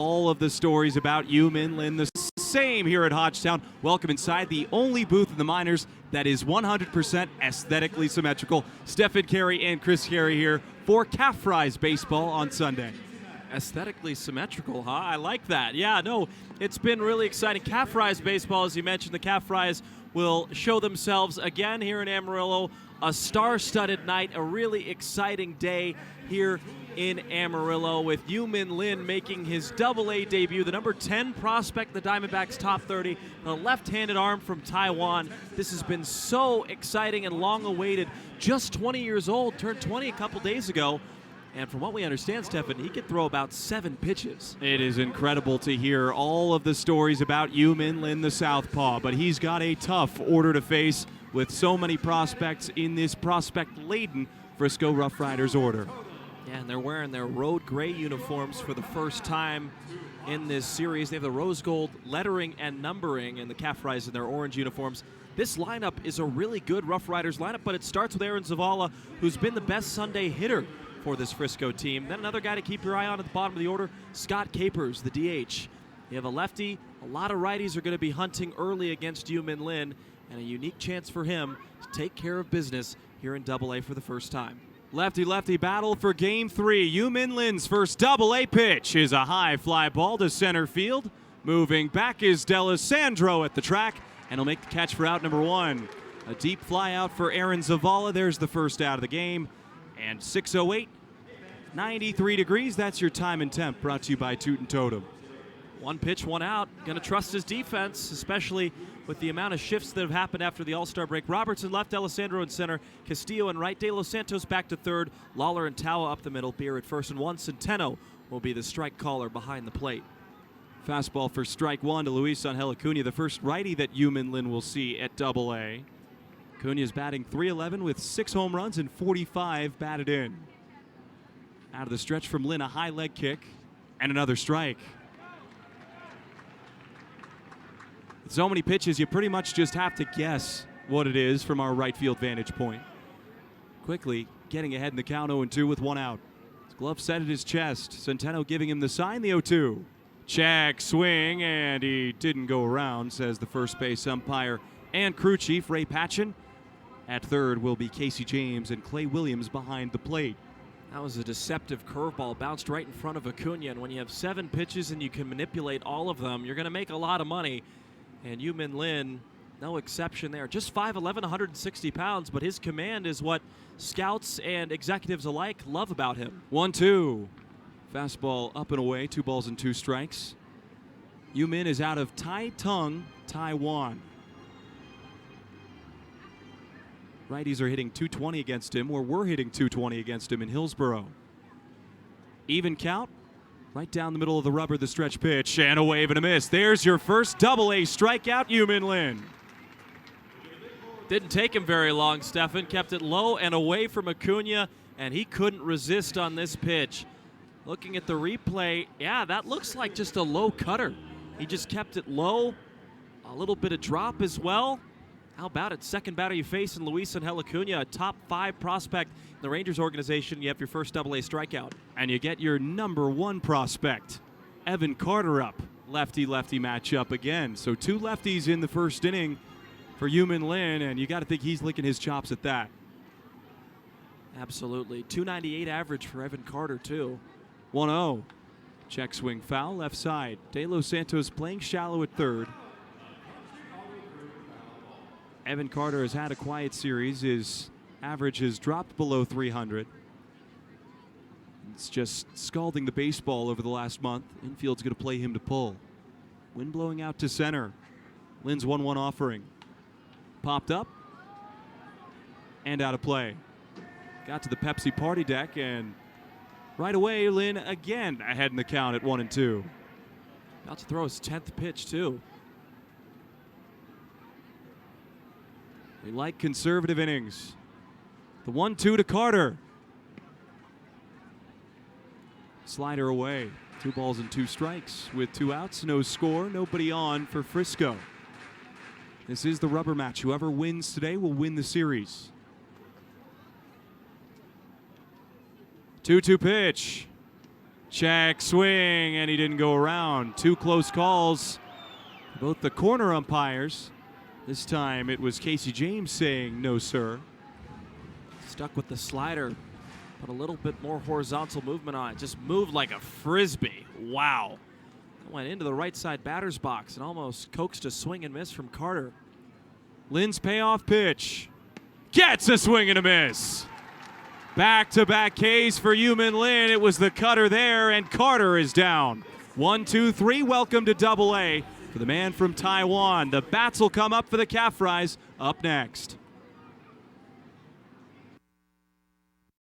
All of the stories about Minh Lin, the same here at Hodgetown. Welcome inside the only booth in the minors that is 100% aesthetically symmetrical. Stephen Carey and Chris Carey here for Calf Fries baseball on Sunday. Aesthetically symmetrical, huh? I like that. Yeah, no, it's been really exciting. Calf Fries baseball, as you mentioned, the Calf Fries will show themselves again here in Amarillo. A star-studded night, a really exciting day here in Amarillo with Minh Lin making his Double-A debut, the number 10 prospect, the Diamondbacks top 30, the left-handed arm from Taiwan. This has been so exciting and long-awaited. Just 20 years old, turned 20 a couple days ago. And from what we understand, Stefan, he could throw about 7 pitches. It is incredible to hear all of the stories about Minh Lin, the southpaw, but he's got a tough order to face with so many prospects in this prospect-laden Frisco Rough Riders order. Yeah, and they're wearing their road gray uniforms for the first time in this series. They have the rose gold lettering and numbering, and the Calf Fries in their orange uniforms. This lineup is a really good Rough Riders lineup, but it starts with Aaron Zavala, who's been the best Sunday hitter for this Frisco team. Then another guy to keep your eye on at the bottom of the order, Scott Capers, the DH. You have a lefty. A lot of righties are going to be hunting early against Minh Lin, and a unique chance for him to take care of business here in Double-A for the first time. Lefty-lefty battle for Game 3. Minh Lin's first Double-A pitch is a high fly ball to center field. Moving back is D'Alessandro at the track, and he'll make the catch for out number 1. A deep fly out for Aaron Zavala. There's the first out of the game. And 6:08, 93 degrees. That's your time and temp, brought to you by Toot and Totem. One pitch, one out. Going to trust his defense, especially with the amount of shifts that have happened after the All-Star break. Robertson left, D'Alessandro in center, Castillo in right, De Los Santos back to third, Lawler and Tawa up the middle, Beer at first and 1. Centeno will be the strike caller behind the plate. Fastball for strike 1 to Luis Angel Acuna, the first righty that Minh Lin will see at Double-A. Acuna's batting .311 with 6 home runs and 45 batted in. Out of the stretch from Lin, a high leg kick and another strike. With so many pitches, you pretty much just have to guess what it is from our right field vantage point. Quickly getting ahead in the count, 0-2 with 1 out. His glove set at his chest. Centeno giving him the sign, the 0-2. Check, swing, and he didn't go around, says the first base umpire and crew chief, Ray Patchen. At third will be Casey James and Clay Williams behind the plate. That was a deceptive curveball, bounced right in front of Acuna, and when you have 7 pitches and you can manipulate all of them, you're going to make a lot of money. And Minh Lin, no exception there. Just 5'11", 160 pounds, but his command is what scouts and executives alike love about him. 1-2. Fastball up and away, 2 balls and 2 strikes. Minh is out of Taitung, Taiwan. Righties are hitting .220 against him, or were hitting .220 against him in Hillsboro. Even count. Right down the middle of the rubber, the stretch pitch, and a wave and a miss. There's your first Double-A strikeout, Minh Lin. Didn't take him very long, Stefan. Kept it low and away from Acuna, and he couldn't resist on this pitch. Looking at the replay, yeah, that looks like just a low cutter. He just kept it low, a little bit of drop as well. How about it? Second batter you face in Luis Angel Acuna, a top 5 prospect in the Rangers organization. You have your first Double-A strikeout. And you get your number 1 prospect, Evan Carter, up. Lefty-lefty matchup again. So 2 lefties in the first inning for Minh Lin, and you got to think he's licking his chops at that. Absolutely. .298 average for Evan Carter, too. 1-0. Check swing foul, left side. De Los Santos playing shallow at third. Evan Carter has had a quiet series. His average has dropped below 300. It's just scalding the baseball over the last month. Infield's going to play him to pull. Wind blowing out to center. Lin's 1-1 offering. Popped up and out of play. Got to the Pepsi party deck, and right away, Lin again ahead in the count at 1-2. About to throw his 10th pitch, too. We like conservative innings. The 1-2 to Carter. Slider away. 2 balls and 2 strikes with 2 outs, no score, nobody on for Frisco. This is the rubber match. Whoever wins today will win the series. 2-2 pitch. Check swing, and he didn't go around. Two close calls. Both the corner umpires. This time it was Casey James saying no, sir. Stuck with the slider. Put a little bit more horizontal movement on it. Just moved like a frisbee. Wow. Went into the right side batter's box and almost coaxed a swing and miss from Carter. Lynn's payoff pitch. Gets a swing and a miss. Back-to-back Ks for Heung-min Lin. It was the cutter there, and Carter is down. 1, 2, 3. Welcome to Double-A for the man from Taiwan. The bats will come up for the Calf Fries up next.